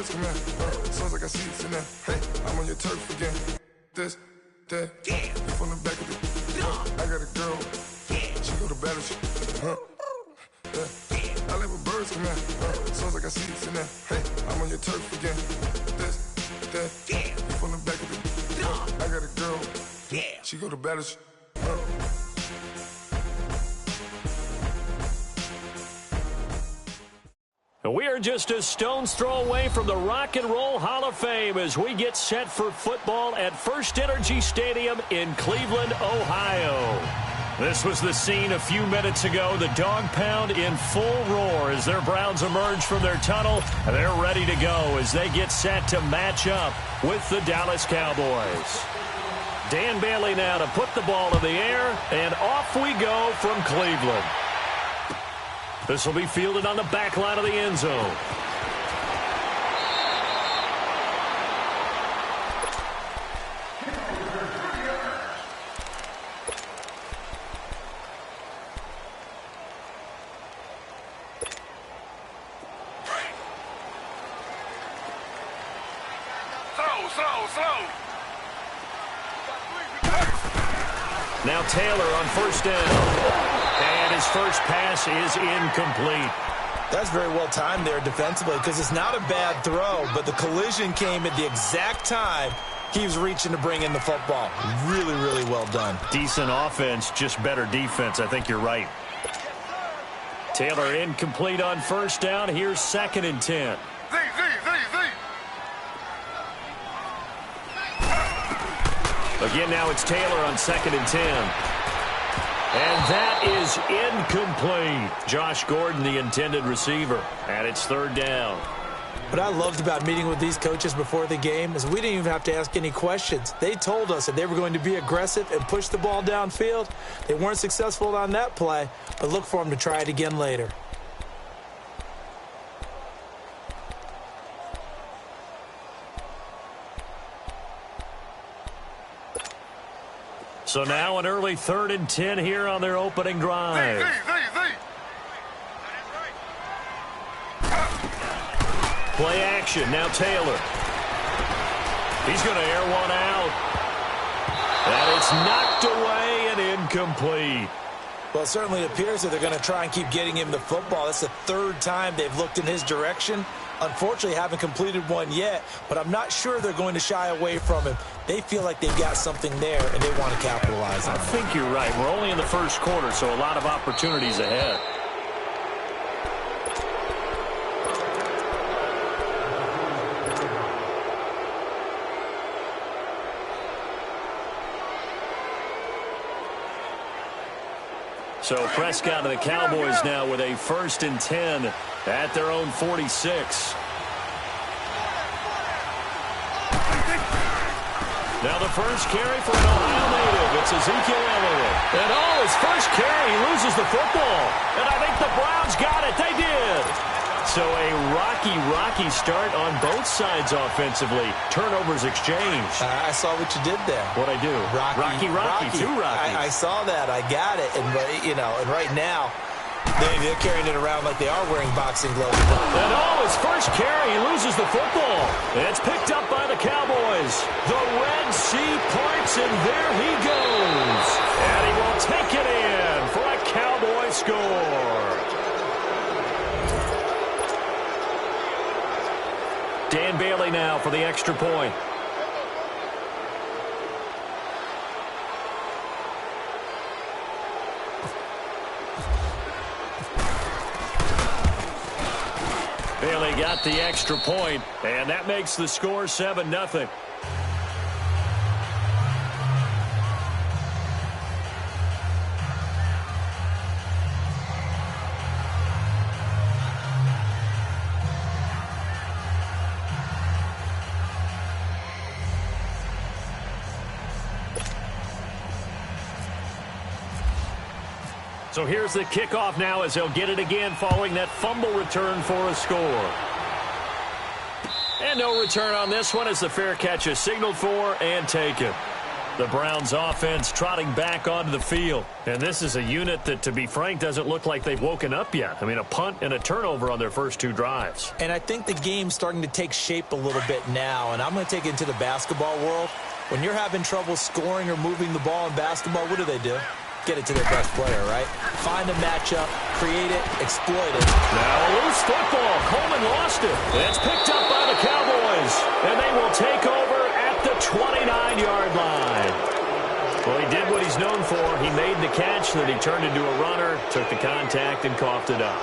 birds come in. Soon as I got seats in there. Hey, I'm on your turf again. This, that, you from the back of the. I got a girl. She go to battle. Yeah. I live with birds come in. Soon as I got seats in there. Hey, I'm on your turf again. This, that, you from the back of the. I got a girl. She go to battle. We are just a stone's throw away from the Rock and Roll Hall of Fame as we get set for football at First Energy Stadium in Cleveland, Ohio. This was the scene a few minutes ago. The dog pound in full roar as their Browns emerge from their tunnel. They're ready to go as they get set to match up with the Dallas Cowboys. Dan Bailey now to put the ball in the air, and off we go from Cleveland. This will be fielded on the back line of the end zone. Slow. Now Taylor on first down. And his first pass is incomplete. That's very well timed there defensively because it's not a bad throw, but the collision came at the exact time he was reaching to bring in the football. Really, really well done. Decent offense, just better defense. I think you're right. Taylor incomplete on first down. Here's 2nd and 10. Again, now it's Taylor on 2nd and 10. And that is incomplete. Josh Gordon, the intended receiver. And it's 3rd down. What I loved about meeting with these coaches before the game is we didn't even have to ask any questions. They told us that they were going to be aggressive and push the ball downfield. They weren't successful on that play, but look for them to try it again later. So now an early 3rd and 10 here on their opening drive. Play action. Now Taylor. He's going to air one out. And it's knocked away and incomplete. Well, it certainly appears that they're going to try and keep getting him the football. That's the 3rd time they've looked in his direction. Unfortunately, haven't completed one yet, but I'm not sure they're going to shy away from him. They feel like they've got something there, and they want to capitalize on it. I think you're right. We're only in the first quarter, so a lot of opportunities ahead. So Prescott and the Cowboys now with a 1st and 10 at their own 46. Now the first carry for an Ohio native. It's Ezekiel Elliott. And his first carry, he loses the football. And I think the Browns got it. They did. So a rocky start on both sides offensively. Turnovers exchanged. I saw what you did there. What'd I do? Rocky. Too rocky. I saw that. I got it. And, and right now, they're carrying it around like they are wearing boxing gloves. And his first carry, he loses the football. It's picked up by the Cowboys. The Red Sea parts, and there he goes. And he will take it in for a Cowboy score. Dan Bailey now for the extra point. Bailey got the extra point, and that makes the score 7-0. So here's the kickoff now as they'll get it again following that fumble return for a score. And no return on this one as the fair catch is signaled for and taken. The Browns offense trotting back onto the field. And this is a unit that, to be frank, doesn't look like they've woken up yet. I mean, a punt and a turnover on their first 2 drives. And I think the game's starting to take shape a little bit now. And I'm going to take it into the basketball world. When you're having trouble scoring or moving the ball in basketball, what do? Get it to their best player, right? Find a matchup, create it, exploit it. Now a loose football. Coleman lost it. It's picked up by the Cowboys. And they will take over at the 29-yard line. Well, he did what he's known for. He made the catch, then he turned into a runner, took the contact, and coughed it up.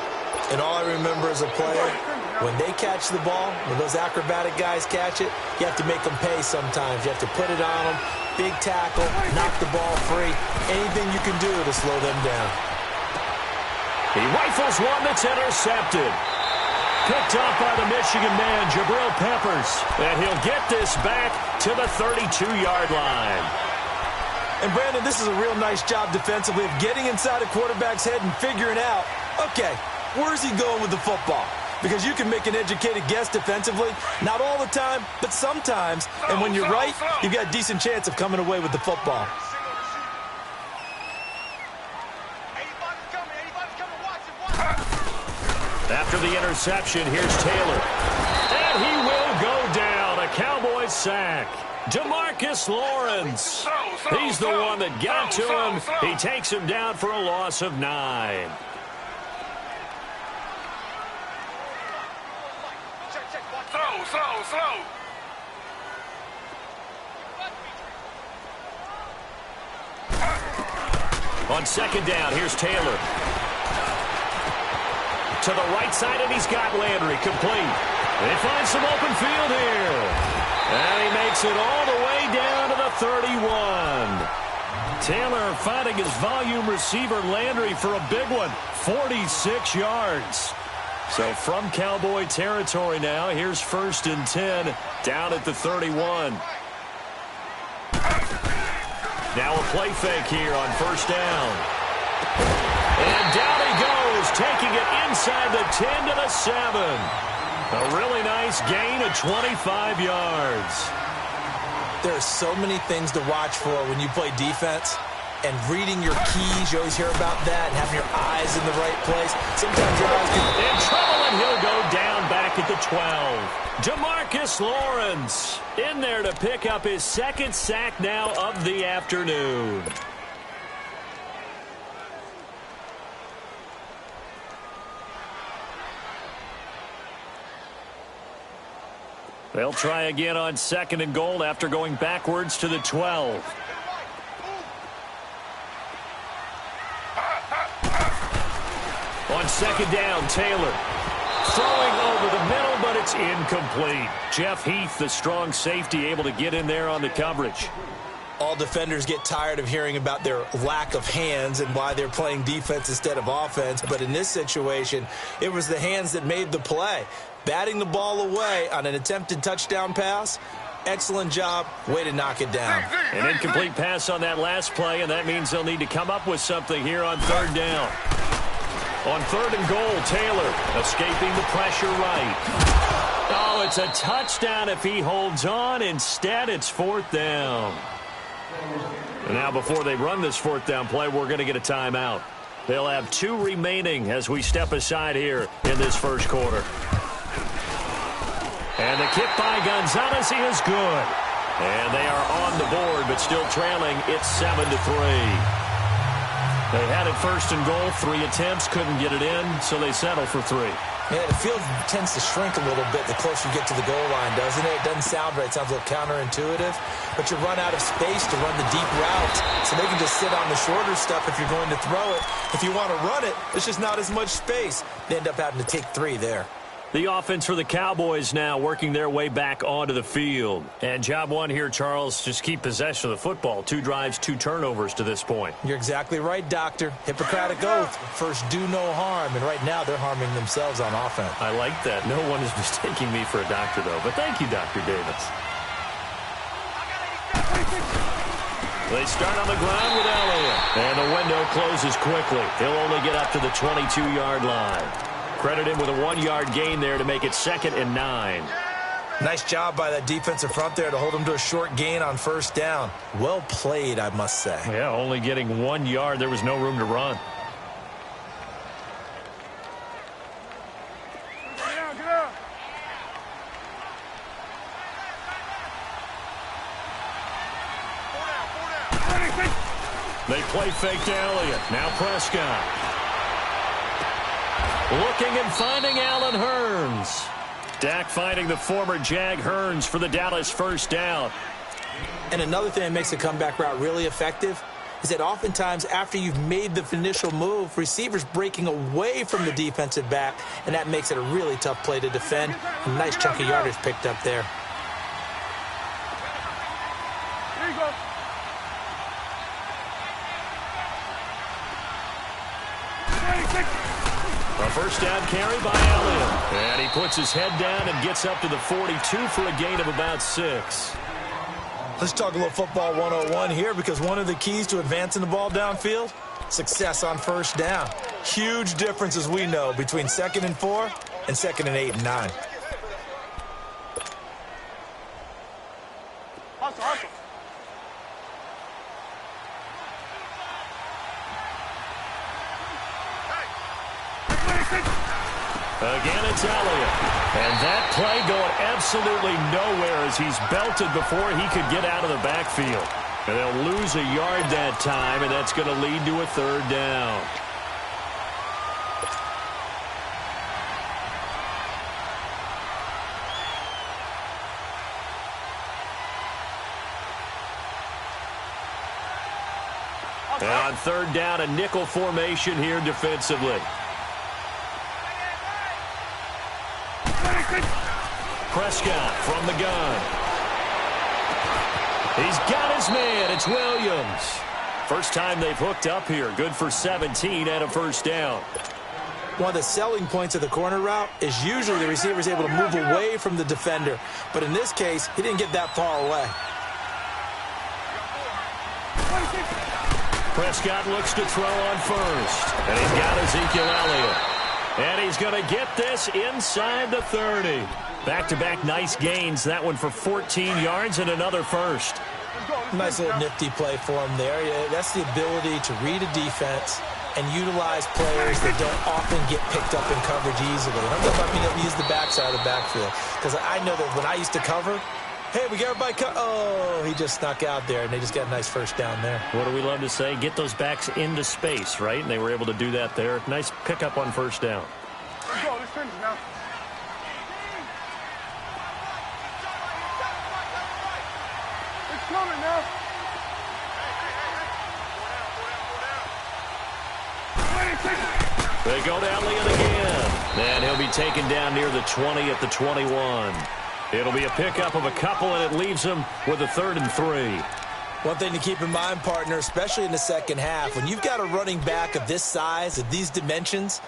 And all I remember as a player, when they catch the ball, when those acrobatic guys catch it, you have to make them pay sometimes. You have to put it on them, big tackle, knock the ball free, anything you can do to slow them down. He rifles one that's intercepted. Picked off by the Michigan man, Jabril Peppers. And he'll get this back to the 32-yard line. And, Brandon, this is a real nice job defensively of getting inside a quarterback's head and figuring out, okay, where's he going with the football? Because you can make an educated guess defensively, not all the time, but sometimes. And when you're right, you've got a decent chance of coming away with the football. After the interception, here's Taylor. And he will go down. A Cowboys sack. DeMarcus Lawrence. He's the one that got to him. He takes him down for a loss of 9. Slow. On second down, here's Taylor. To the right side, and he's got Landry complete. They find some open field here. And he makes it all the way down to the 31. Taylor finding his volume receiver Landry for a big one. 46 yards. So from Cowboy territory now, here's 1st and 10 down at the 31. Now a play fake here on 1st down. And down he goes, taking it inside the 10 to the 7. A really nice gain of 25 yards. There are so many things to watch for when you play defense. And reading your keys, you always hear about that, and having your eyes in the right place. Sometimes your eyes can... In trouble, and he'll go down back at the 12. DeMarcus Lawrence in there to pick up his 2nd sack now of the afternoon. They'll try again on 2nd and goal after going backwards to the 12. On 2nd down, Taylor throwing over the middle, but it's incomplete. Jeff Heath, the strong safety, able to get in there on the coverage. All defenders get tired of hearing about their lack of hands and why they're playing defense instead of offense. But in this situation, it was the hands that made the play. Batting the ball away on an attempted touchdown pass. Excellent job. Way to knock it down. An incomplete pass on that last play, and that means they'll need to come up with something here on 3rd down. On 3rd and goal, Taylor escaping the pressure right. Oh, it's a touchdown if he holds on. Instead, it's 4th down. And now before they run this 4th down play, we're going to get a timeout. They'll have 2 remaining as we step aside here in this 1st quarter. And the kick by Gonzalez, he is good. And they are on the board, but still trailing. It's 7-3. They had it 1st and goal, 3 attempts, couldn't get it in, so they settle for 3. Yeah, the field tends to shrink a little bit the closer you get to the goal line, doesn't it? It doesn't sound right. It sounds a little counterintuitive. But you run out of space to run the deep route, so they can just sit on the shorter stuff if you're going to throw it. If you want to run it, there's just not as much space. They end up having to take 3 there. The offense for the Cowboys now working their way back onto the field. And job 1 here, Charles, just keep possession of the football. 2 drives, 2 turnovers to this point. You're exactly right, Doctor. Hippocratic oath. First, do no harm. And right now, they're harming themselves on offense. I like that. No one is mistaking me for a doctor, though. But thank you, Dr. Davis. They start on the ground with Elliott. And the window closes quickly. He'll only get up to the 22-yard line. Credit him with a 1-yard gain there to make it 2nd and 9. Nice job by that defensive front there to hold him to a short gain on first down. Well played, I must say. Yeah, only getting 1 yard. There was no room to run. They play fake to Elliott. Now Prescott. Looking and finding Allen Hurns. Dak finding the former Jag Hurns for the Dallas first down. And another thing that makes a comeback route really effective is that oftentimes after you've made the initial move, receivers breaking away from the defensive back, and that makes it a really tough play to defend. A nice chunk of yardage picked up there. Here you go. A first down carry by Elliott. And he puts his head down and gets up to the 42 for a gain of about 6. Let's talk a little football 101 here, because one of the keys to advancing the ball downfield, success on first down. Huge difference, as we know, between 2nd and 4 and 2nd and 8 and 9. Hustle. Again, it's Elliott. And that play going absolutely nowhere as he's belted before he could get out of the backfield. And they'll lose a yard that time, and that's going to lead to a third down. And on third down, a nickel formation here defensively. Prescott from the gun. He's got his man. It's Williams. First time they've hooked up here. Good for 17 and a first down. One of the selling points of the corner route is usually the receiver is able to move away from the defender. But in this case, he didn't get that far away. Prescott looks to throw on first. And he's got Ezekiel Elliott. And he's going to get this inside the 30. Back-to-back nice gains. That one for 14 yards and another first. Nice little nifty play for him there. Yeah, that's the ability to read a defense and utilize players that don't often get picked up in coverage easily. I'm talking about being able to use the backside of the backfield. Because I know that when I used to cover, hey, we got everybody oh, he just snuck out there, and they just got a nice first down there. What do we love to say? Get those backs into space, right? And they were able to do that there. Nice pickup on first down. Let's go. Let's finish now. It's coming now. They go to Elliott again. And he'll be taken down near the 20 at the 21. It'll be a pickup of a couple, and it leaves him with a 3rd and 3. One thing to keep in mind, partner, especially in the second half, when you've got a running back of this size, of these dimensions,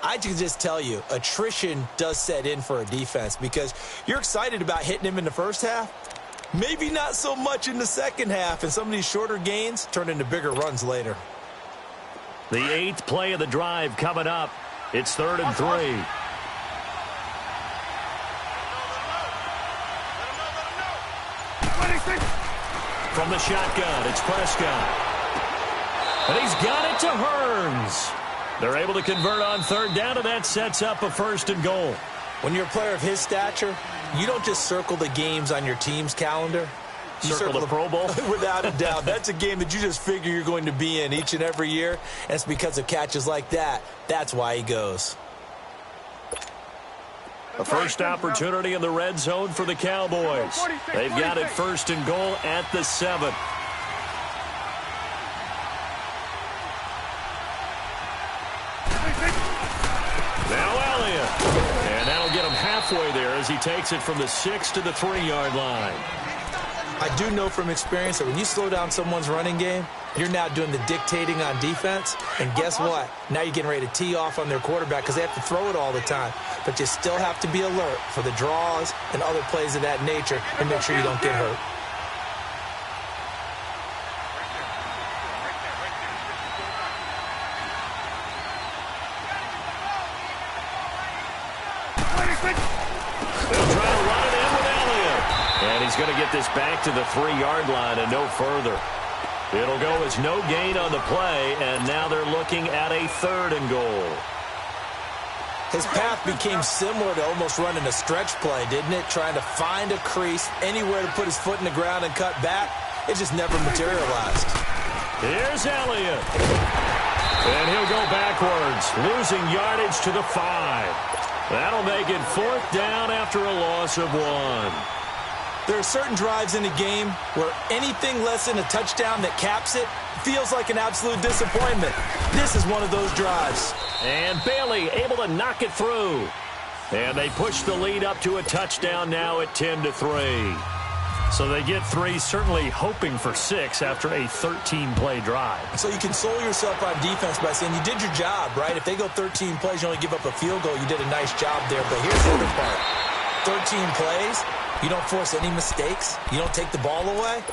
I can just tell you, attrition does set in for a defense, because you're excited about hitting him in the first half, maybe not so much in the second half, and some of these shorter gains turn into bigger runs later. The 8th play of the drive coming up. It's 3rd and 3. From the shotgun, it's Prescott. And he's got it to Hurns. They're able to convert on third down, and that sets up a 1st and goal. When you're a player of his stature, you don't just circle the games on your team's calendar. You circle the Pro Bowl? Without a doubt. That's a game that you just figure you're going to be in each and every year. And it's because of catches like that. That's why he goes. A first opportunity in the red zone for the Cowboys. They've got it 1st and goal at the 7. Now Elliott. And that'll get him halfway there as he takes it from the 6 to the 3-yard line. I do know from experience that when you slow down someone's running game, you're now doing the dictating on defense. And guess what? Now you're getting ready to tee off on their quarterback because they have to throw it all the time. But you still have to be alert for the draws and other plays of that nature and make sure you don't get hurt. They'll try to run it in with And he's going to get this back to the 3-yard line and no further. It'll go as no gain on the play, and now they're looking at a 3rd and goal. His path became similar to almost running a stretch play, didn't it? Trying to find a crease, anywhere to put his foot in the ground and cut back. It just never materialized. Here's Elliott. And he'll go backwards, losing yardage to the 5. That'll make it 4th down after a loss of 1. There are certain drives in a game where anything less than a touchdown that caps it feels like an absolute disappointment. This is one of those drives. And Bailey able to knock it through. And they push the lead up to a touchdown now at 10-3. So they get 3, certainly hoping for 6 after a 13-play drive. So you console yourself on defense by saying you did your job, right? If they go 13 plays, you only give up a field goal, you did a nice job there. But here's the other part. 13 plays, you don't force any mistakes, you don't take the ball away.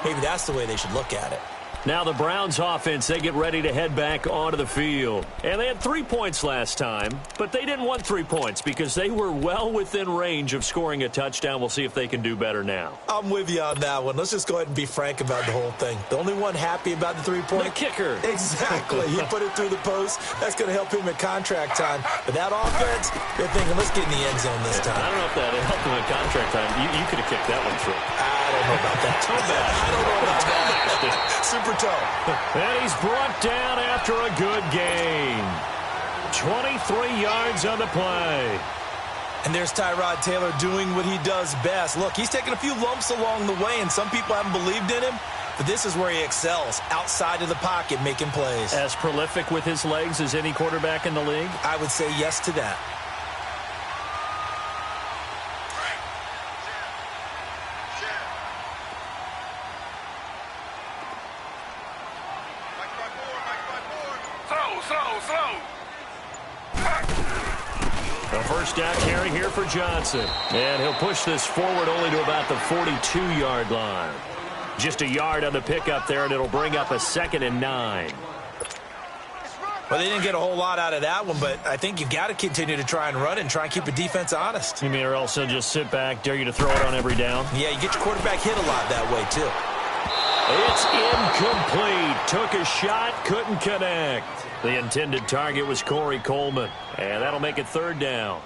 Maybe that's the way they should look at it. Now the Browns offense, they get ready to head back onto the field. And they had 3 points last time, but they didn't want 3 points because they were well within range of scoring a touchdown. We'll see if they can do better now. I'm with you on that one. Let's just go ahead and be frank about the whole thing. The only one happy about the 3-point? The kicker. Exactly. He put it through the post. That's going to help him at contract time. But that offense, they're thinking, let's get in the end zone this time. I don't know if that helped him at contract time. You could have kicked that one through. I don't know about that. Toe bash. I don't know about that. Super toe. And he's brought down after a good gain. 23 yards on the play. And there's Tyrod Taylor doing what he does best. Look, he's taken a few lumps along the way, and some people haven't believed in him. But this is where he excels, outside of the pocket, making plays. As prolific with his legs as any quarterback in the league? I would say yes to that. A first down carry here for Johnson. And he'll push this forward only to about the 42-yard line. Just a yard on the pickup there, and it'll bring up a 2nd and 9. Well, they didn't get a whole lot out of that one, but I think you've got to continue to try and run and try and keep the defense honest. You mean, or also just sit back, dare you to throw it on every down? Yeah, you get your quarterback hit a lot that way, too. It's incomplete. Took a shot, couldn't connect. The intended target was Corey Coleman, and that'll make it 3rd down.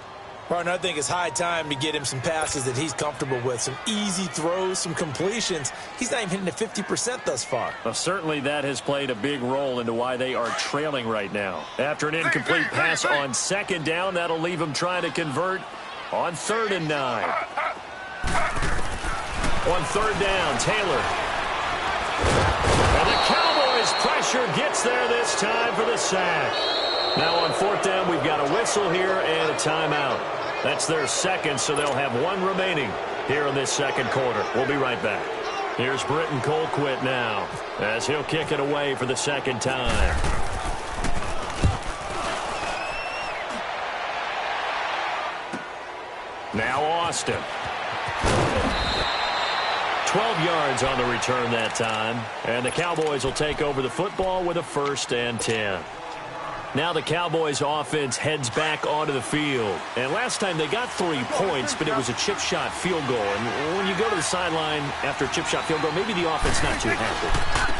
Partner, I think it's high time to get him some passes that he's comfortable with, some easy throws, some completions. He's not even hitting at 50% thus far. Well, certainly that has played a big role into why they are trailing right now. After an incomplete pass on 2nd down, that'll leave him trying to convert on 3rd and 9. On 3rd down, Taylor. And the Cowboys pressure gets there this time for the sack. Now on 4th down, we've got a whistle here and a timeout. That's their 2nd, so they'll have 1 remaining here in this 2nd quarter. We'll be right back. Here's Britton Colquitt now as he'll kick it away for the 2nd time. Now Austin. 12 yards on the return that time. And the Cowboys will take over the football with a 1st and 10. Now the Cowboys offense heads back onto the field. And last time they got 3 points, but it was a chip shot field goal. And when you go to the sideline after a chip shot field goal, maybe the offense not too happy.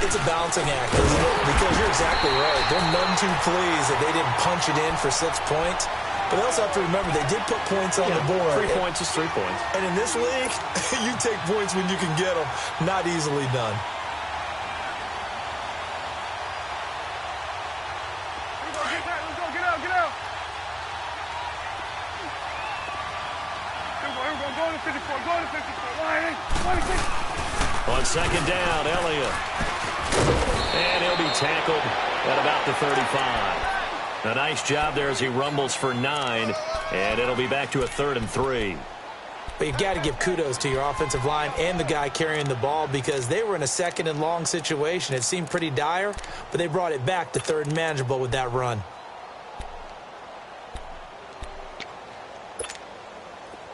It's a balancing act, isn't it? Because you're exactly right. They're none too pleased that they didn't punch it in for 6 points. But they also have to remember they did put points on the board. 3 points is 3 points. And in this league, you take points when you can get them. Not easily done. On 2nd down, Elliott. And he'll be tackled at about the 35. A nice job there as he rumbles for 9. And it'll be back to a 3rd and 3. But you've got to give kudos to your offensive line and the guy carrying the ball because they were in a 2nd and long situation. It seemed pretty dire, but they brought it back to 3rd and manageable with that run.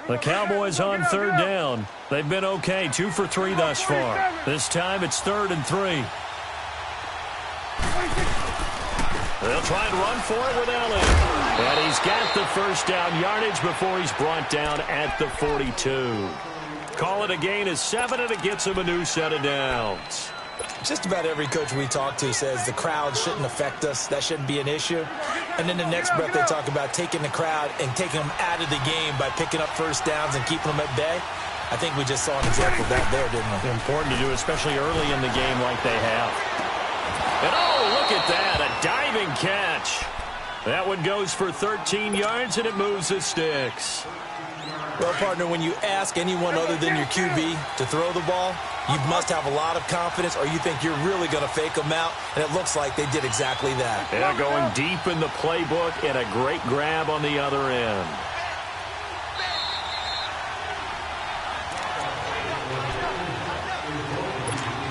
The Cowboys on 3rd down. They've been okay, 2 for 3 thus far. This time it's 3rd and 3. They'll try and run for it with Elliott. And he's got the 1st down yardage before he's brought down at the 42. Call it a gain of 7, and it gets him a new set of downs. Just about every coach we talk to says the crowd shouldn't affect us. That shouldn't be an issue. And then the next breath they talk about taking the crowd and taking them out of the game by picking up first downs and keeping them at bay. I think we just saw an example of that there, didn't we? Important to do, especially early in the game like they have. And oh, look at that, a diving catch. That one goes for 13 yards, and it moves the sticks. Well, partner, when you ask anyone other than your QB to throw the ball, you must have a lot of confidence, or you think you're really going to fake them out, and it looks like they did exactly that. Yeah, going deep in the playbook, and a great grab on the other end.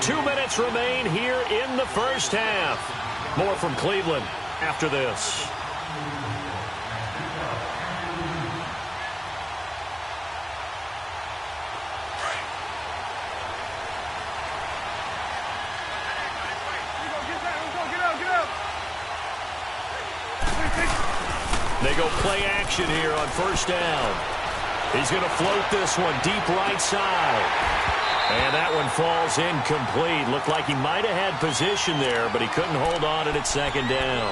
Two minutes remain here in the first half. More from Cleveland after this. They go play action here on first down. He's going to float this one deep right side. And that one falls incomplete. Looked like he might have had position there, but he couldn't hold on to it at second down.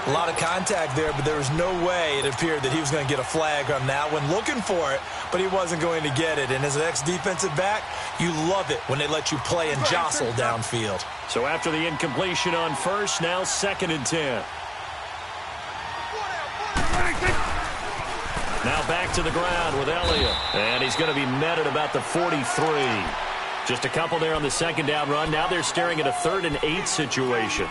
A lot of contact there, but there was no way it appeared that he was going to get a flag on that one. Looking for it, but he wasn't going to get it. And as an ex-defensive back, you love it when they let you play and jostle downfield. So after the incompletion on first, now 2nd and 10. Now back to the ground with Elliott. And he's going to be met at about the 43. Just a couple there on the second down run. Now they're staring at a 3rd and 8 situation.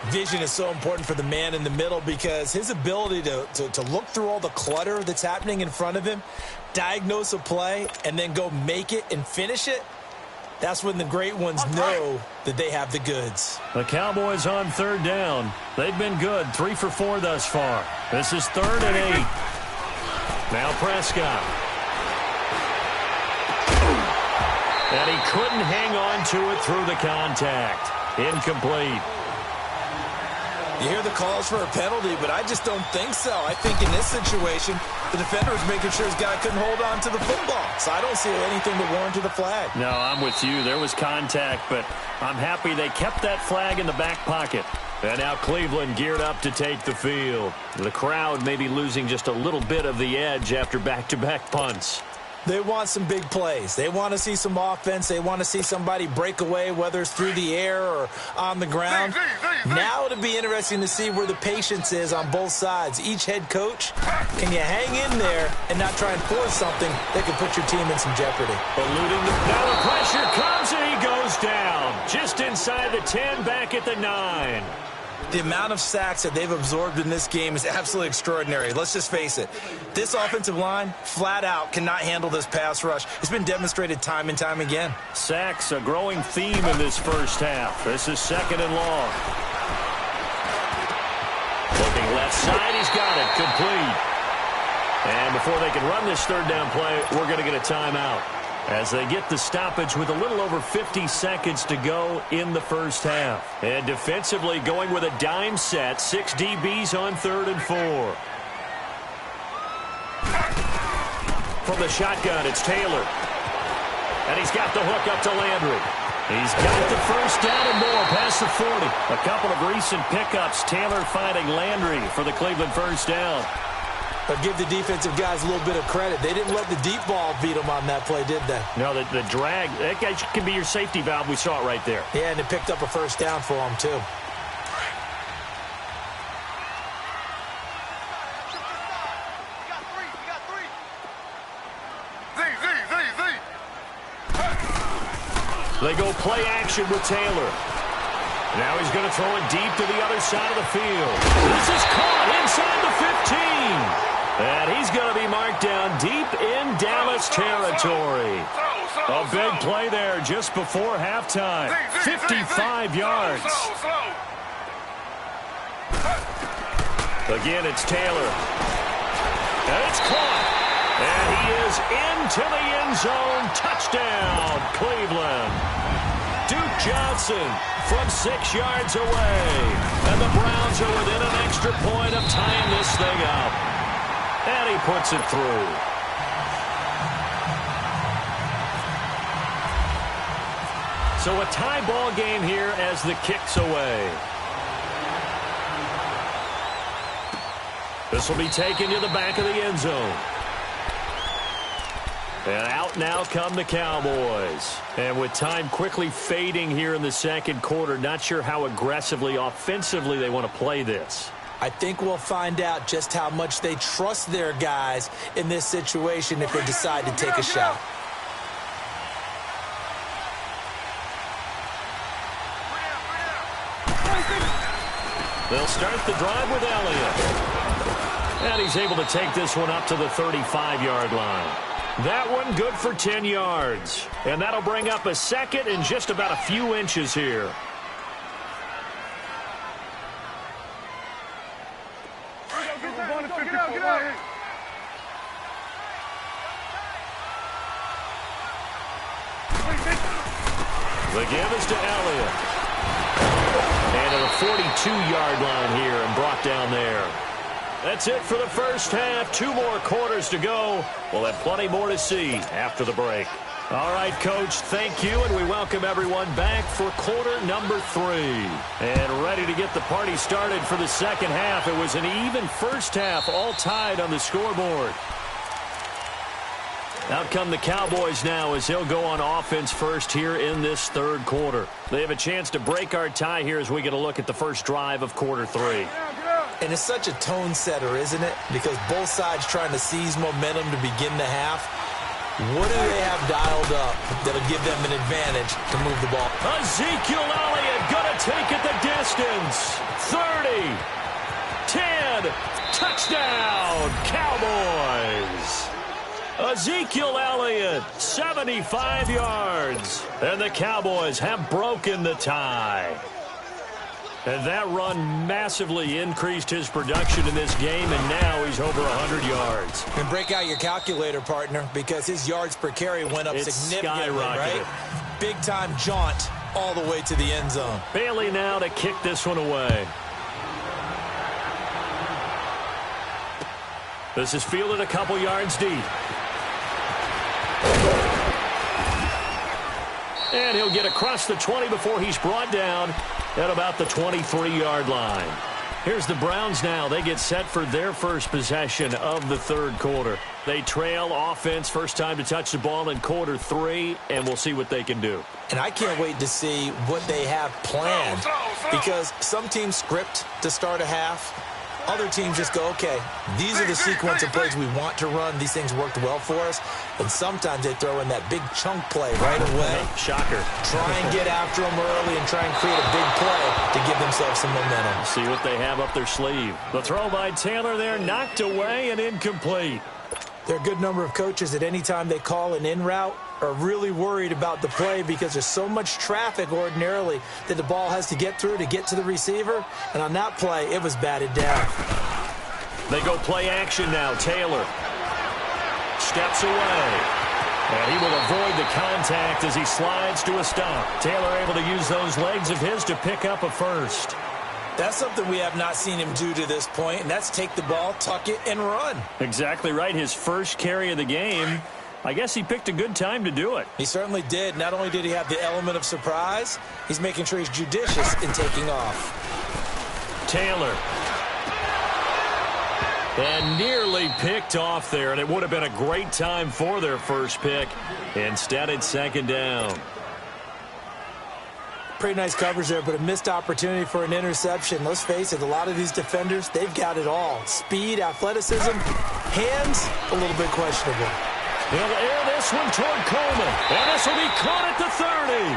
Vision is so important for the man in the middle because his ability to look through all the clutter that's happening in front of him, diagnose a play, and then go make it and finish it, that's when the great ones know that they have the goods. The Cowboys on 3rd down. They've been good, 3 for 4 thus far. This is 3rd and 8. Now Prescott. And he couldn't hang on to it through the contact. Incomplete. You hear the calls for a penalty, but I just don't think so. I think in this situation, the defender was making sure his guy couldn't hold on to the football. So I don't see anything to warrant to the flag. No, I'm with you. There was contact, but I'm happy they kept that flag in the back pocket. And now Cleveland geared up to take the field. The crowd may be losing just a little bit of the edge after back-to-back punts. They want some big plays. They want to see some offense. They want to see somebody break away, whether it's through the air or on the ground. Now it'll be interesting to see where the patience is on both sides. Each head coach, can you hang in there and not try and force something that could put your team in some jeopardy? Now the pressure comes and he goes down. Just inside the 10, back at the 9. The amount of sacks that they've absorbed in this game is absolutely extraordinary. Let's just face it. This offensive line, flat out, cannot handle this pass rush. It's been demonstrated time and time again. Sacks, a growing theme in this first half. This is 2nd and long. Looking left side, he's got it. Complete. And before they can run this 3rd down play, we're going to get a timeout as they get the stoppage with a little over 50 seconds to go in the first half. And defensively going with a dime set, 6 DBs on 3rd and 4. From the shotgun, it's Taylor. And he's got the hook up to Landry. He's got the first down and more past the 40. A couple of recent pickups. Taylor finding Landry for the Cleveland first down. But give the defensive guys a little bit of credit. They didn't let the deep ball beat them on that play, did they? No, the drag, that guy can be your safety valve. We saw it right there. Yeah, and it picked up a first down for them, too. They go play action with Taylor. Now he's going to throw it deep to the other side of the field. This is caught inside the 15. And he's going to be marked down deep in Dallas territory. A big play there just before halftime. 55 yards. Again, it's Taylor. And it's caught. And he is into the end zone. Touchdown, Cleveland. Duke Johnson from 6 yards away. And the Browns are within an extra point of tying this thing up. And he puts it through. So a tie ball game here as the kick's away. This will be taken to the back of the end zone. And out now come the Cowboys. And with time quickly fading here in the second quarter, not sure how aggressively, offensively they want to play this. I think we'll find out just how much they trust their guys in this situation if they decide to take a shot. They'll start the drive with Elliott. And he's able to take this one up to the 35-yard line. That one good for 10 yards. And that'll bring up a second and just about a few inches here. The give is to Elliott. And at a 42-yard line here and brought down there. That's it for the first half. 2 more quarters to go. We'll have plenty more to see after the break. All right, Coach, thank you, and we welcome everyone back for quarter number 3. And ready to get the party started for the second half. It was an even first half, all tied on the scoreboard. Out come the Cowboys now as he'll go on offense first here in this third quarter. They have a chance to break our tie here as we get a look at the first drive of quarter 3. And it's such a tone setter, isn't it? Because both sides trying to seize momentum to begin the half. What do they have dialed up that'll give them an advantage to move the ball? Ezekiel Elliott gonna take it the distance. 30, 10, touchdown, Cowboys. Ezekiel Elliott, 75 yards. And the Cowboys have broken the tie. And that run massively increased his production in this game, and now he's over 100 yards. And break out your calculator, partner, because his yards per carry went up significantly, right? Big-time jaunt all the way to the end zone. Bailey now to kick this one away. This is fielded a couple yards deep. And he'll get across the 20 before he's brought down at about the 23-yard line. Here's the Browns now. They get set for their first possession of the third quarter. They trail offense, first time to touch the ball in quarter 3, and we'll see what they can do. And I can't wait to see what they have planned, because some teams script to start a half. Other teams just go, okay, these are the sequence of plays we want to run. These things worked well for us. And sometimes they throw in that big chunk play right away. Shocker. Try and get after them early and try and create a big play to give themselves some momentum. See what they have up their sleeve. The throw by Taylor there, knocked away and incomplete. There are a good number of coaches at any time they call an in route are really worried about the play because there's so much traffic ordinarily that the ball has to get through to get to the receiver. And on that play, it was batted down. They go play action now. Taylor steps away. And he will avoid the contact as he slides to a stop. Taylor able to use those legs of his to pick up a first. That's something we have not seen him do to this point, and that's take the ball, tuck it, and run. Exactly right. His first carry of the game. I guess he picked a good time to do it. He certainly did. Not only did he have the element of surprise, he's making sure he's judicious in taking off. Taylor. And nearly picked off there, and it would have been a great time for their first pick. Instead, it's second down. Pretty nice coverage there, but a missed opportunity for an interception. Let's face it, a lot of these defenders, they've got it all. Speed, athleticism, hands, a little bit questionable. He'll air this one toward Coleman, and this will be caught at the 30.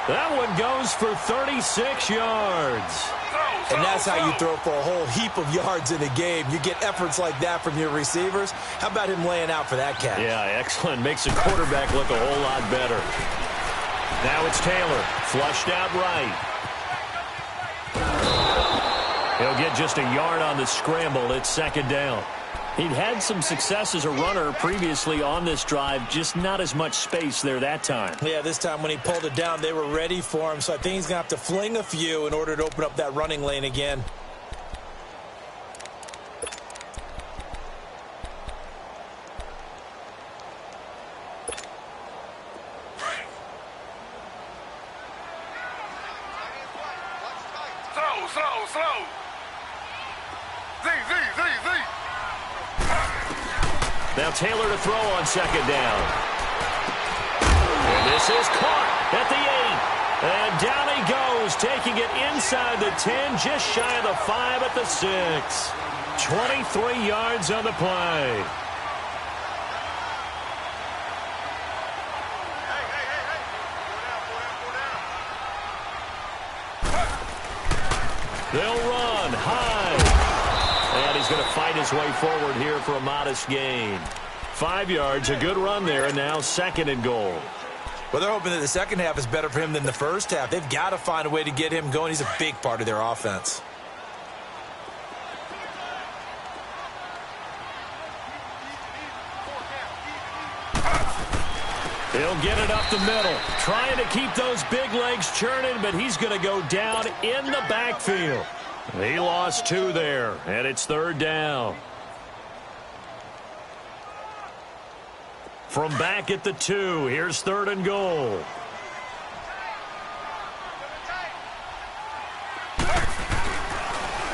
That one goes for 36 yards. And that's how you throw for a whole heap of yards in a game. You get efforts like that from your receivers. How about him laying out for that catch? Yeah, excellent. Makes the quarterback look a whole lot better. Now it's Taylor, flushed out right. He'll get just a yard on the scramble. It's second down. He'd had some success as a runner previously on this drive, just not as much space there that time. Yeah, this time when he pulled it down, they were ready for him, so I think he's going to have to fling a few in order to open up that running lane again. slow. Z. Now Taylor to throw on second down. And this is caught at the 8. And down he goes, taking it inside the 10, just shy of the 5 at the 6. 23 yards on the play. They'll run high. And he's going to fight his way forward here for a modest gain. 5 yards, a good run there, and now second and goal. Well, they're hoping that the second half is better for him than the first half. They've got to find a way to get him going. He's a big part of their offense. He'll get it up the middle, trying to keep those big legs churning, but he's going to go down in the backfield. He lost 2 there, and it's third down. From back at the 2, here's third and goal.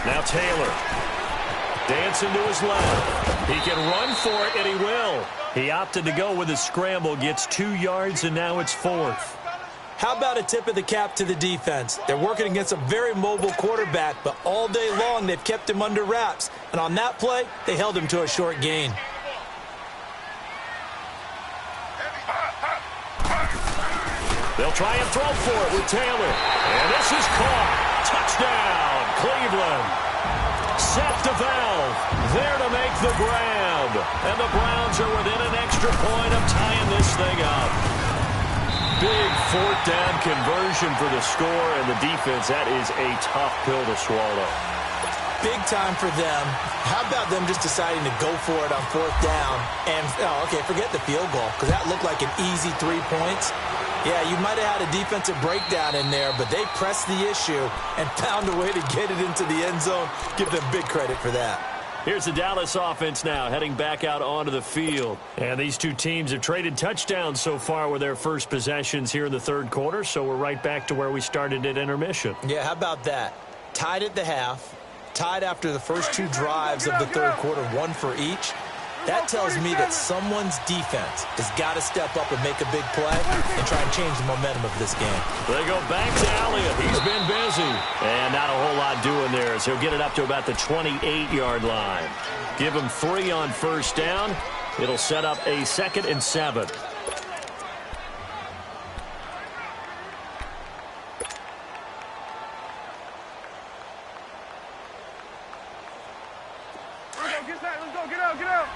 Now Taylor, dancing to his left. He can run for it, and he will. He opted to go with a scramble, gets 2 yards, and now it's fourth. How about a tip of the cap to the defense? They're working against a very mobile quarterback, but all day long they've kept him under wraps. And on that play, they held him to a short gain. They'll try and throw for it with Taylor. And this is caught. Touchdown, Cleveland. Seth DeValve there to make the grab. And the Browns are within an extra point of tying this thing up. Big fourth down conversion for the score, and the defense, that is a tough pill to swallow. Big time for them. How about them just deciding to go for it on fourth down? And, okay, forget the field goal, because that looked like an easy 3 points. Yeah, you might have had a defensive breakdown in there, but they pressed the issue and found a way to get it into the end zone. Give them big credit for that. Here's the Dallas offense now, heading back out onto the field. And these two teams have traded touchdowns so far with their first possessions here in the third quarter, so we're right back to where we started at intermission. Yeah, how about that? Tied at the half, tied after the first 2 drives of the third quarter, 1 for each. That tells me that someone's defense has got to step up and make a big play and try and change the momentum of this game. They go back to Elliott. He's been busy. And not a whole lot doing there, so he'll get it up to about the 28-yard line. Give him 3 on first down. It'll set up a 2nd and 7. Get out.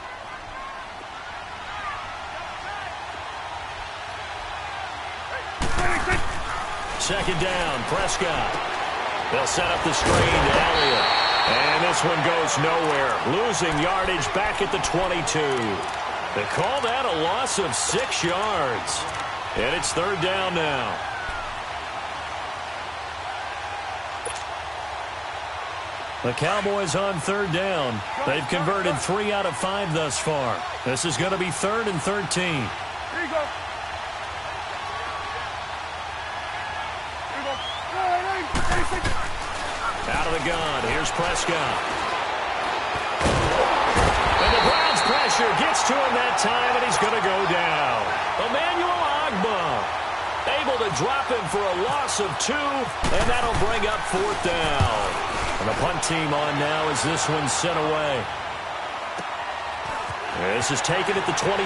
Second down, Prescott. They'll set up the screen to Elliott. And this one goes nowhere. Losing yardage back at the 22. They call that a loss of 6 yards. And it's third down now. The Cowboys on third down. They've converted 3 out of 5 thus far. This is going to be 3rd and 13. Here you go. Out of the gun. Here's Prescott. And the Browns pressure gets to him that time, and he's going to go down. Emmanuel Ogbah able to drop him for a loss of 2, and that'll bring up fourth down. And the punt team on now as this one's sent away. This is taken at the 23.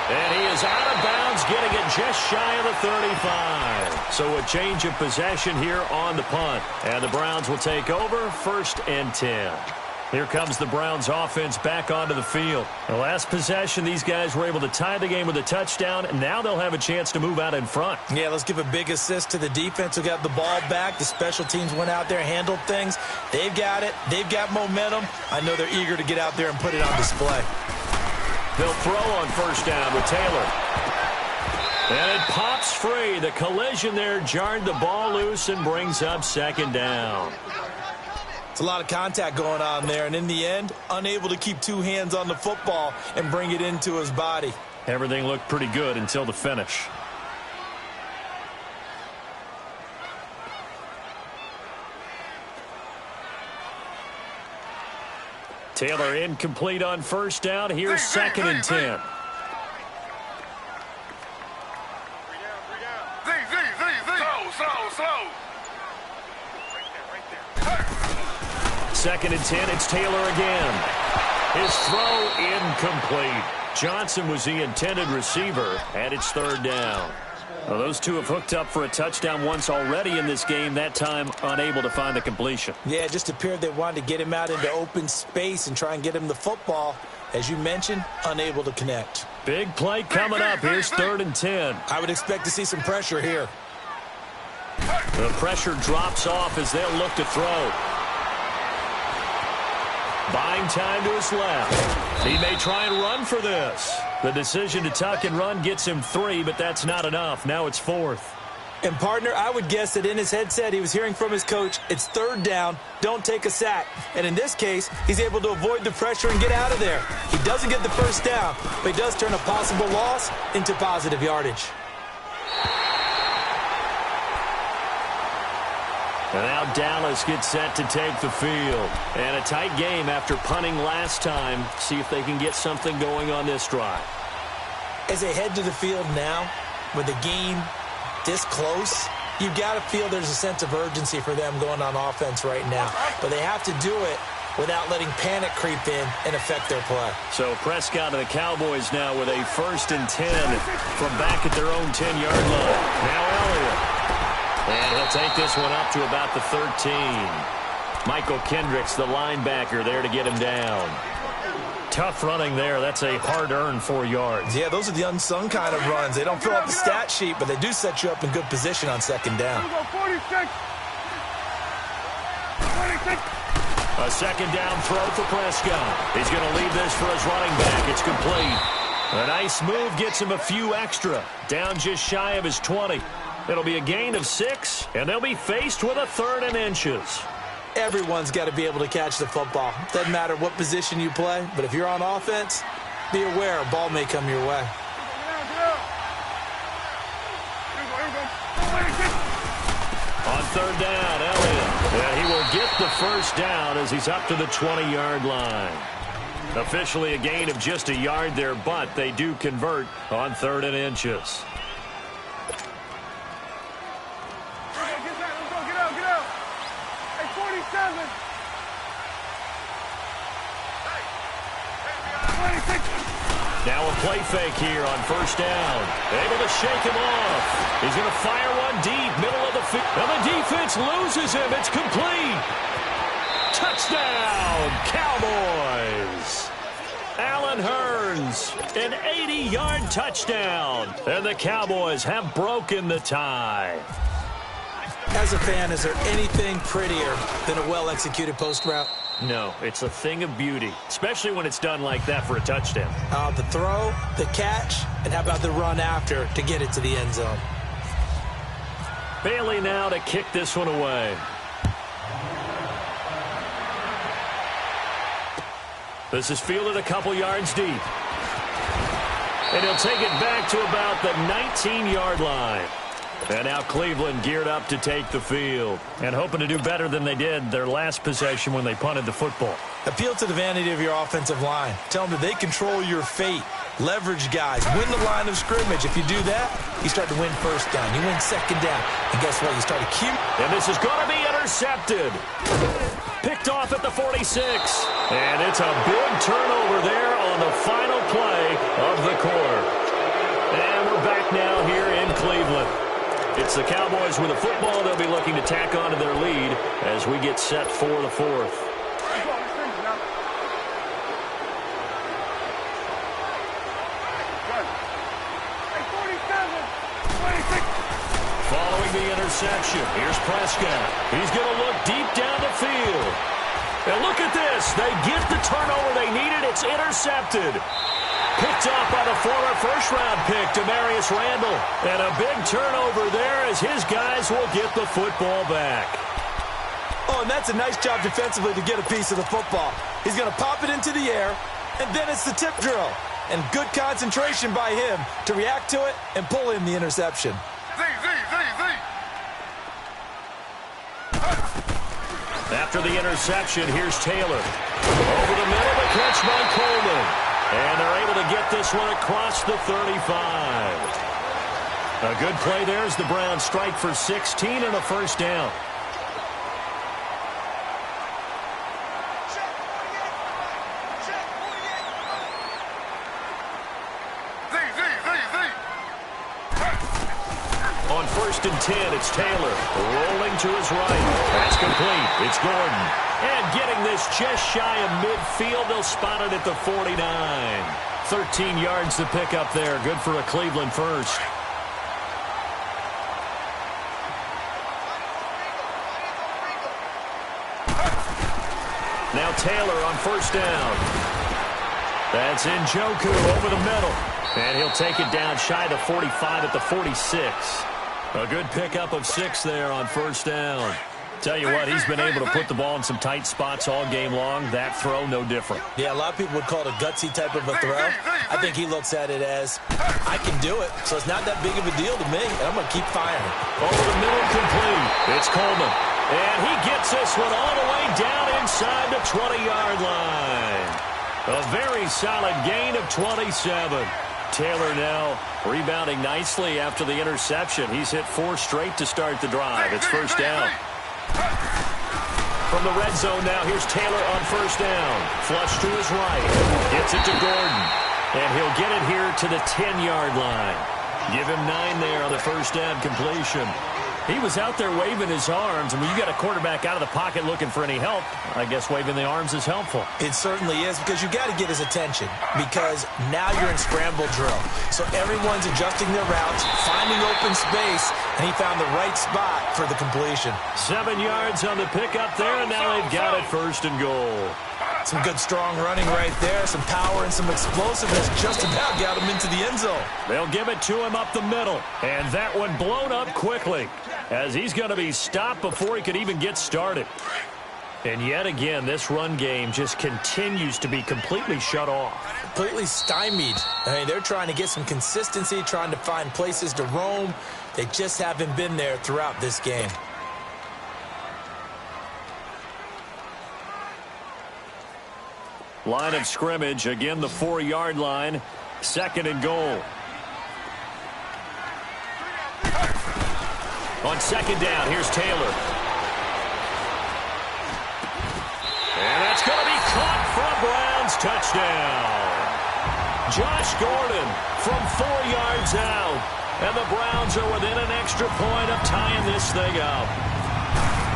And he is out of bounds, getting it just shy of the 35. So a change of possession here on the punt. And the Browns will take over, 1st and 10. Here comes the Browns offense back onto the field. The last possession, these guys were able to tie the game with a touchdown, and now they'll have a chance to move out in front. Yeah, let's give a big assist to the defense who got the ball back. The special teams went out there, handled things. They've got it. They've got momentum. I know they're eager to get out there and put it on display. They'll throw on first down with Taylor. And it pops free. The collision there jarred the ball loose and brings up second down. It's a lot of contact going on there, and in the end, unable to keep 2 hands on the football and bring it into his body. Everything looked pretty good until the finish. Taylor incomplete on first down. Here's second and 10. Second and 10, it's Taylor again. His throw incomplete. Johnson was the intended receiver, and it's third down. Well, those two have hooked up for a touchdown once already in this game, that time unable to find the completion. Yeah, it just appeared they wanted to get him out into open space and try and get him the football. As you mentioned, unable to connect. Big play coming up. Here's third and 10. I would expect to see some pressure here. The pressure drops off as they'll look to throw. Buying time to his left. He may try and run for this. The decision to tuck and run gets him 3, but that's not enough. Now it's fourth. And, partner, I would guess that in his headset he was hearing from his coach, it's third down, don't take a sack. And in this case, he's able to avoid the pressure and get out of there. He doesn't get the first down, but he does turn a possible loss into positive yardage. And now Dallas gets set to take the field. And a tight game after punting last time. See if they can get something going on this drive. As they head to the field now, with the game this close, you've got to feel there's a sense of urgency for them going on offense right now. But they have to do it without letting panic creep in and affect their play. So Prescott and the Cowboys now with a first and 10 from back at their own 10-yard line. Now Elliott. And he'll take this one up to about the 13. Michael Kendricks, the linebacker, there to get him down. Tough running there. That's a hard-earned 4 yards. Yeah, those are the unsung kind of runs. They don't fill out the stat sheet, but they do set you up in good position on second down. 46. A second down throw for Prescott. He's going to leave this for his running back. It's complete. A nice move gets him a few extra. Down just shy of his 20. It'll be a gain of 6, and they'll be faced with a 3rd and inches. Everyone's got to be able to catch the football. Doesn't matter what position you play, but if you're on offense, be aware a ball may come your way. On third down, Elliott. And he will get the first down as he's up to the 20-yard line. Officially a gain of just a yard there, but they do convert on 3rd and inches. Now a play fake here on first down. Able to shake him off. He's going to fire one deep, middle of the field. And the defense loses him. It's complete. Touchdown, Cowboys. Allen Hurns, an 80-yard touchdown. And the Cowboys have broken the tie. As a fan, is there anything prettier than a well-executed post route? No, it's a thing of beauty, especially when it's done like that for a touchdown. The throw, the catch, and how about the run after to get it to the end zone? Bailey now to kick this one away. This is fielded a couple yards deep. And he'll take it back to about the 19-yard line. And now Cleveland geared up to take the field and hoping to do better than they did their last possession when they punted the football. Appeal to the vanity of your offensive line. Tell them that they control your fate. Leverage guys. Win the line of scrimmage. If you do that, you start to win first down. You win second down. And guess what? You start to keep. And this is going to be intercepted. Picked off at the 46. And it's a big turnover there on the final play of the quarter. And we're back now here in Cleveland. It's the Cowboys with the football. They'll be looking to tack on to their lead as we get set for the fourth. Following the interception, here's Prescott. He's going to look deep down the field. And look at this. They get the turnover they needed. It's intercepted. Picked off by the former first-round pick, Demarius Randall. And a big turnover there as his guys will get the football back. Oh, and that's a nice job defensively to get a piece of the football. He's going to pop it into the air, and then it's the tip drill. And good concentration by him to react to it and pull in the interception. after the interception. Here's Taylor. Over the middle, the catch by Coleman. And they're able to get this one across the 35. A good play there as the Browns strike for 16 and a first down. On 1st and 10, it's Taylor rolling to his right. That's complete. It's Gordon. And getting this just shy of midfield, they'll spot it at the 49. 13 yards to pick up there. Good for a Cleveland first. Now Taylor on 1st down. That's Njoku over the middle. And he'll take it down shy of the 45 at the 46. A good pickup of 6 there on 1st down. Tell you what, he's been able to put the ball in some tight spots all game long. That throw, no different. Yeah, a lot of people would call it a gutsy type of a throw. I think he looks at it as, I can do it, so it's not that big of a deal to me, and I'm going to keep firing. Over the middle, complete. It's Coleman. And he gets this one all the way down inside the 20-yard line. A very solid gain of 27. Taylor now rebounding nicely after the interception. He's hit 4 straight to start the drive. It's 1st down. From the red zone now, here's Taylor on 1st down. Flush to his right. Gets it to Gordon. And he'll get it here to the 10-yard line. Give him 9 there on the 1st down completion. He was out there waving his arms, and when you got a quarterback out of the pocket looking for any help, I guess waving the arms is helpful. It certainly is, because you got to get his attention, because now you're in scramble drill. So everyone's adjusting their routes, finding open space, and he found the right spot for the completion. 7 yards on the pickup there, and now they've got it 1st and goal. Some good strong running right there, some power and some explosiveness just about got him into the end zone. They'll give it to him up the middle, and that one blown up quickly as he's going to be stopped before he could even get started. And yet again, this run game just continues to be completely shut off. Completely stymied. I mean, they're trying to get some consistency, trying to find places to roam. They just haven't been there throughout this game. Line of scrimmage, again the 4-yard line, 2nd and goal. On 2nd down, here's Taylor. And that's going to be caught for a Browns touchdown. Josh Gordon from 4 yards out. And the Browns are within an extra point of tying this thing up.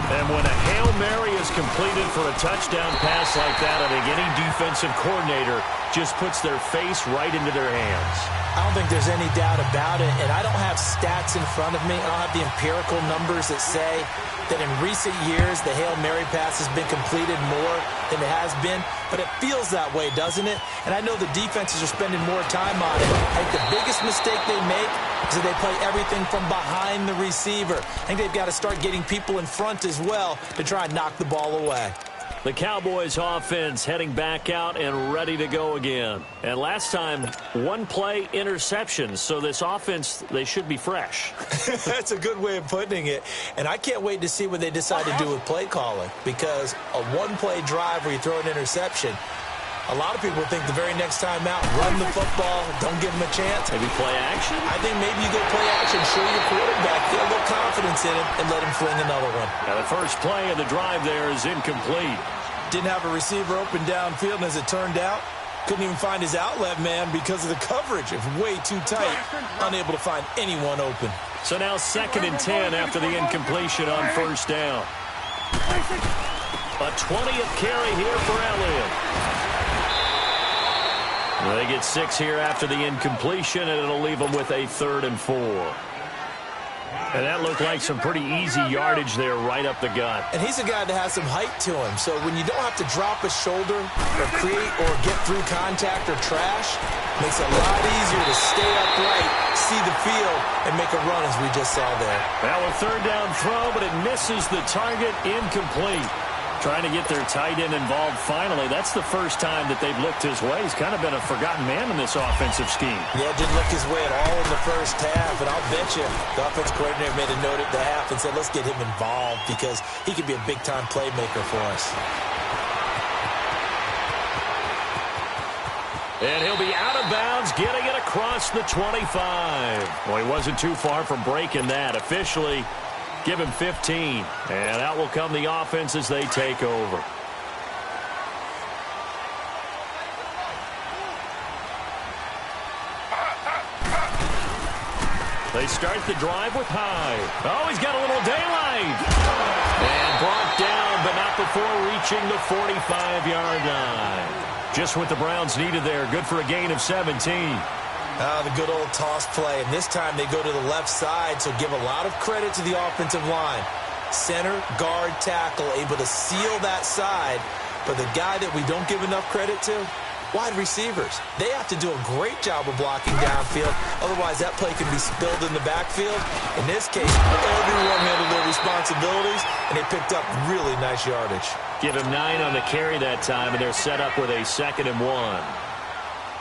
And when a Hail Mary is completed for a touchdown pass like that, I think any defensive coordinator just puts their face right into their hands. I don't think there's any doubt about it, and I don't have stats in front of me. I don't have the empirical numbers that say that in recent years the Hail Mary pass has been completed more than it has been, but it feels that way, doesn't it? And I know the defenses are spending more time on it. I think the biggest mistake they make is that they play everything from behind the receiver. I think they've got to start getting people in front as well to try and knock the ball away. The Cowboys offense heading back out and ready to go again. And last time, 1-play interceptions. So this offense, they should be fresh. That's a good way of putting it. And I can't wait to see what they decide to do with play calling. Because a 1-play drive where you throw an interception, a lot of people think the very next time out, run the football, don't give them a chance. Maybe play action? I think maybe you go play action, show your quarterback, get a little confidence in him, and let him fling another one. Now the first play of the drive there is incomplete. Didn't have a receiver open downfield, and as it turned out, couldn't even find his outlet man because of the coverage. It was way too tight, unable to find anyone open. So now 2nd and 10 after the incompletion on 1st down. A 20th carry here for Elliott. They get 6 here after the incompletion, and it'll leave them with a 3rd and 4. And that looked like some pretty easy yardage there right up the gut. And he's a guy that has some height to him. So when you don't have to drop a shoulder or create or get through contact or trash, it makes it a lot easier to stay upright, see the field, and make a run as we just saw there. Now a 3rd down throw, but it misses the target, incomplete. Trying to get their tight end involved finally. That's the first time that they've looked his way. He's kind of been a forgotten man in this offensive scheme. Yeah, didn't look his way at all in the first half. And I'll bet you the offensive coordinator made a note at the half and said, let's get him involved because he could be a big-time playmaker for us. And he'll be out of bounds, getting it across the 25. Well, he wasn't too far from breaking that. Officially, give him 15. And out will come the offense as they take over. They start the drive with Hyde. Oh, he's got a little daylight. And brought down, but not before reaching the 45-yard line. Just what the Browns needed there. Good for a gain of 17. The good old toss play. And this time they go to the left side, so give a lot of credit to the offensive line. Center, guard, tackle, able to seal that side. But the guy that we don't give enough credit to, wide receivers. They have to do a great job of blocking downfield. Otherwise, that play can be spilled in the backfield. In this case, everyone handled their responsibilities, and they picked up really nice yardage. Give him 9 on the carry that time, and they're set up with a 2nd and 1.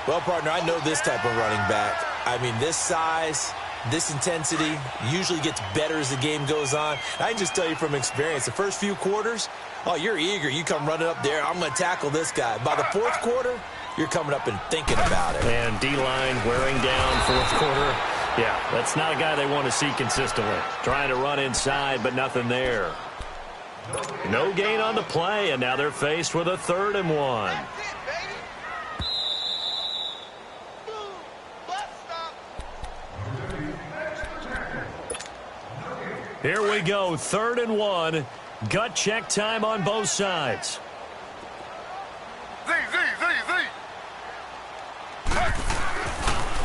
Well, partner, I know this type of running back. I mean, this size, this intensity usually gets better as the game goes on. I can just tell you from experience, the first few quarters, oh, you're eager. You come running up there, I'm going to tackle this guy. By the fourth quarter, you're coming up and thinking about it. And D-line wearing down fourth quarter. Yeah, that's not a guy they want to see consistently. Trying to run inside, but nothing there. No gain on the play, and now they're faced with a 3rd and 1. Here we go, 3rd and 1. Gut check time on both sides.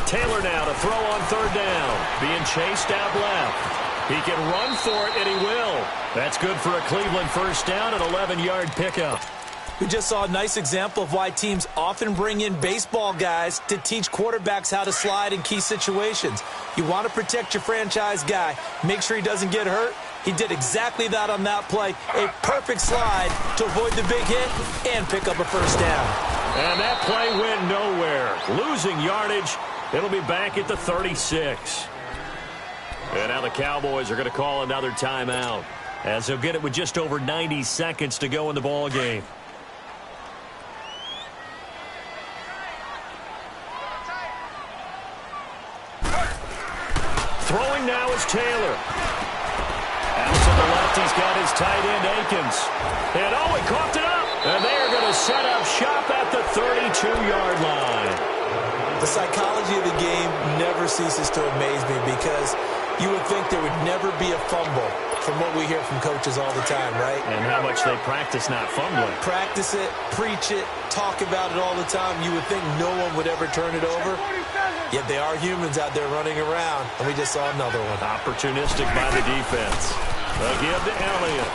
Taylor now to throw on 3rd down. Being chased out left. He can run for it, and he will. That's good for a Cleveland first down, an 11-yard pickup. We just saw a nice example of why teams often bring in baseball guys to teach quarterbacks how to slide in key situations. You want to protect your franchise guy. Make sure he doesn't get hurt. He did exactly that on that play. A perfect slide to avoid the big hit and pick up a first down. And that play went nowhere. Losing yardage. It'll be back at the 36. And now the Cowboys are going to call another timeout, as they'll get it with just over 90 seconds to go in the ball game. Throwing now is Taylor. Out to the left, he's got his tight end, Akins. And oh, he coughed it up. And they are going to set up shop at the 32-yard line. The psychology of the game never ceases to amaze me because you would think there would never be a fumble from what we hear from coaches all the time, right? And how much they practice not fumbling. Practice it, preach it, talk about it all the time. You would think no one would ever turn it over. Yet they are humans out there running around, and we just saw another one. Opportunistic by the defense. They'll give to Elliott.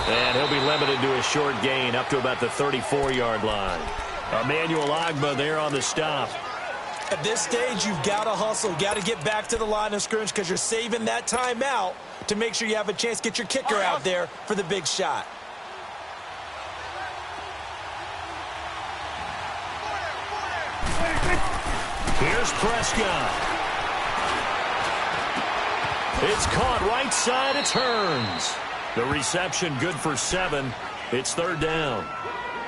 And he'll be limited to a short gain up to about the 34-yard line. Emmanuel Ogbah there on the stop. At this stage, you've got to hustle. You've got to get back to the line of scrimmage because you're saving that timeout to make sure you have a chance to get your kicker out there for the big shot. Here's Prescott. It's caught right side. It turns. The reception good for 7. It's 3rd down.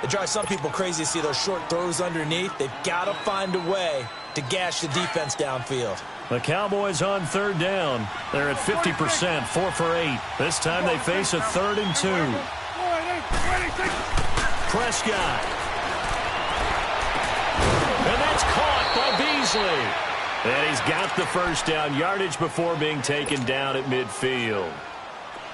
It drives some people crazy to see those short throws underneath. They've got to find a way to gash the defense downfield. The Cowboys on 3rd down. They're at 50%, 4 for 8. This time they face a 3rd and 2. Prescott. And that's caught by Beasley. And he's got the first down. Yardage before being taken down at midfield.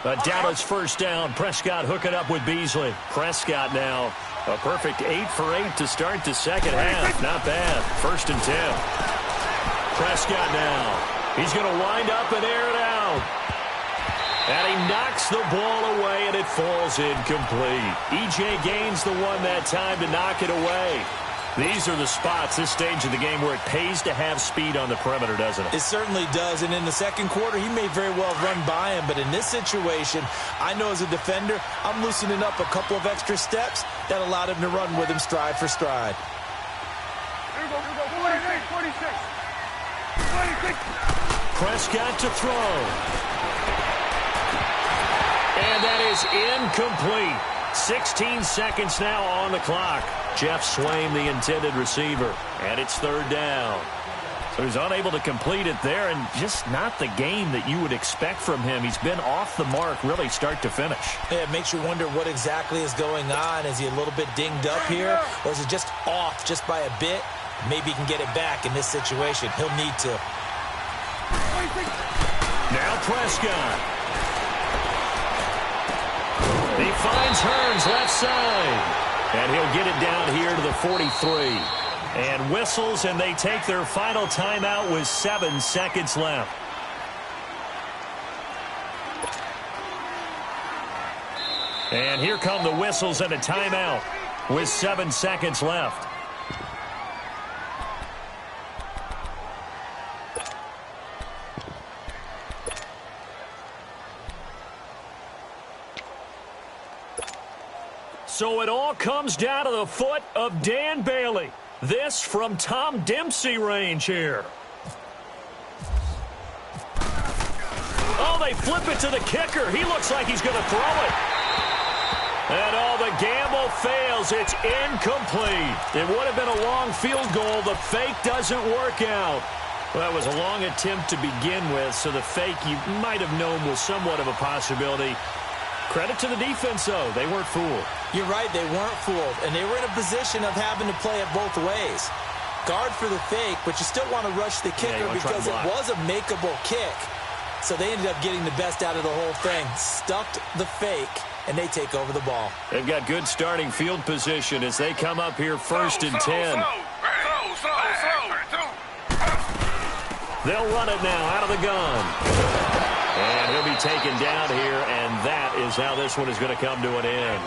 A Dallas first down. Prescott hooking up with Beasley. Prescott now a perfect 8 for 8 to start the second half. Not bad. 1st and 10. Prescott now. He's going to wind up and air it out. And he knocks the ball away, and it falls incomplete. E.J. Gaines the one that time to knock it away. These are the spots, this stage of the game, where it pays to have speed on the perimeter, doesn't it? It certainly does, and in the second quarter, he may very well run by him, but in this situation, I know as a defender, I'm loosening up a couple of extra steps that allowed him to run with him stride for stride. Here we go, 46. Prescott to throw. And that is incomplete. 16 seconds now on the clock. Jeff Swaim, the intended receiver. And it's third down. So he's unable to complete it there, and just not the game that you would expect from him. He's been off the mark really start to finish. Yeah, it makes you wonder what exactly is going on. Is he a little bit dinged up here, or is it just off just by a bit? Maybe he can get it back in this situation. He'll need to. Now Prescott. He finds Hearns left side. And he'll get it down here to the 43. And whistles, and they take their final timeout with 7 seconds left. And here come the whistles and a timeout with 7 seconds left. So it all comes down to the foot of Dan Bailey. This from Tom Dempsey range here. Oh, they flip it to the kicker. He looks like he's going to throw it. And the gamble fails. It's incomplete. It would have been a long field goal. The fake doesn't work out. Well, that was a long attempt to begin with, so the fake you might have known was somewhat of a possibility. Credit to the defense, though. They weren't fooled. You're right, they weren't fooled, and they were in a position of having to play it both ways. Guard for the fake, but you still want to rush the kicker because it was a makeable kick. So they ended up getting the best out of the whole thing, stuffed the fake, and they take over the ball. They've got good starting field position as they come up here first and 10. They'll run it now out of the gun. And he'll be taken down here, and that is how this one is going to come to an end.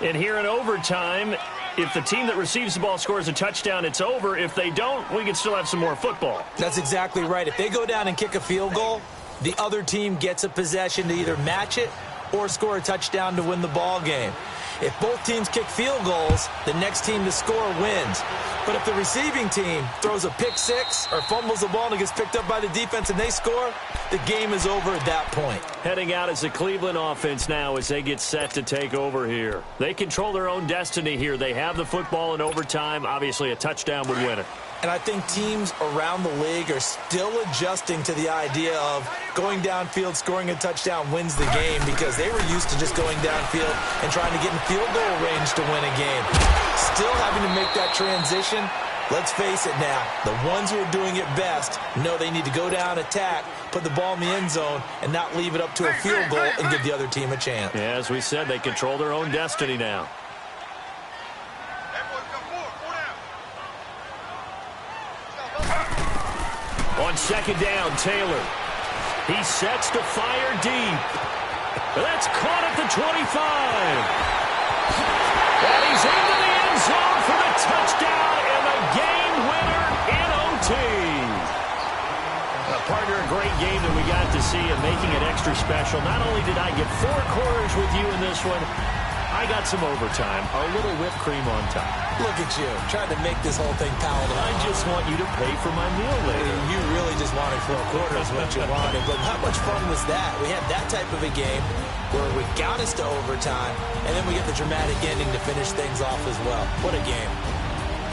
And here in overtime, if the team that receives the ball scores a touchdown, it's over. If they don't, we can still have some more football. That's exactly right. If they go down and kick a field goal, the other team gets a possession to either match it or score a touchdown to win the ball game. If both teams kick field goals, the next team to score wins. But if the receiving team throws a pick six or fumbles the ball and it gets picked up by the defense and they score, the game is over at that point. Heading out is the Cleveland offense now as they get set to take over here. They control their own destiny here. They have the football in overtime. Obviously, a touchdown would win it. And I think teams around the league are still adjusting to the idea of going downfield, scoring a touchdown wins the game, because they were used to just going downfield and trying to get in field goal range to win a game. Still having to make that transition. Let's face it now, the ones who are doing it best know they need to go down, attack, put the ball in the end zone, and not leave it up to a field goal and give the other team a chance. Yeah, as we said, they control their own destiny now. On second down, Taylor. He sets to fire deep. That's caught at the 25. And he's into the end zone for the touchdown and the game winner in OT. Partner, a great game that we got to see and making it extra special. Not only did I get 4 quarters with you in this one, I got some overtime, a little whipped cream on top. Look at you, trying to make this whole thing palatable. I just want you to pay for my meal later. You really just wanted 4 quarters what you wanted. But how much fun was that? We had that type of a game where we got us to overtime, and then we get the dramatic ending to finish things off as well. What a game.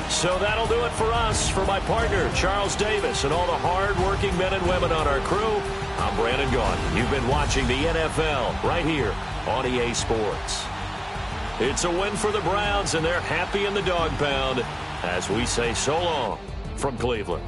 So that'll do it for us. For my partner, Charles Davis, and all the hard-working men and women on our crew, I'm Brandon Gaudin. You've been watching the NFL right here on EA Sports. It's a win for the Browns, and they're happy in the dog pound as we say so long from Cleveland.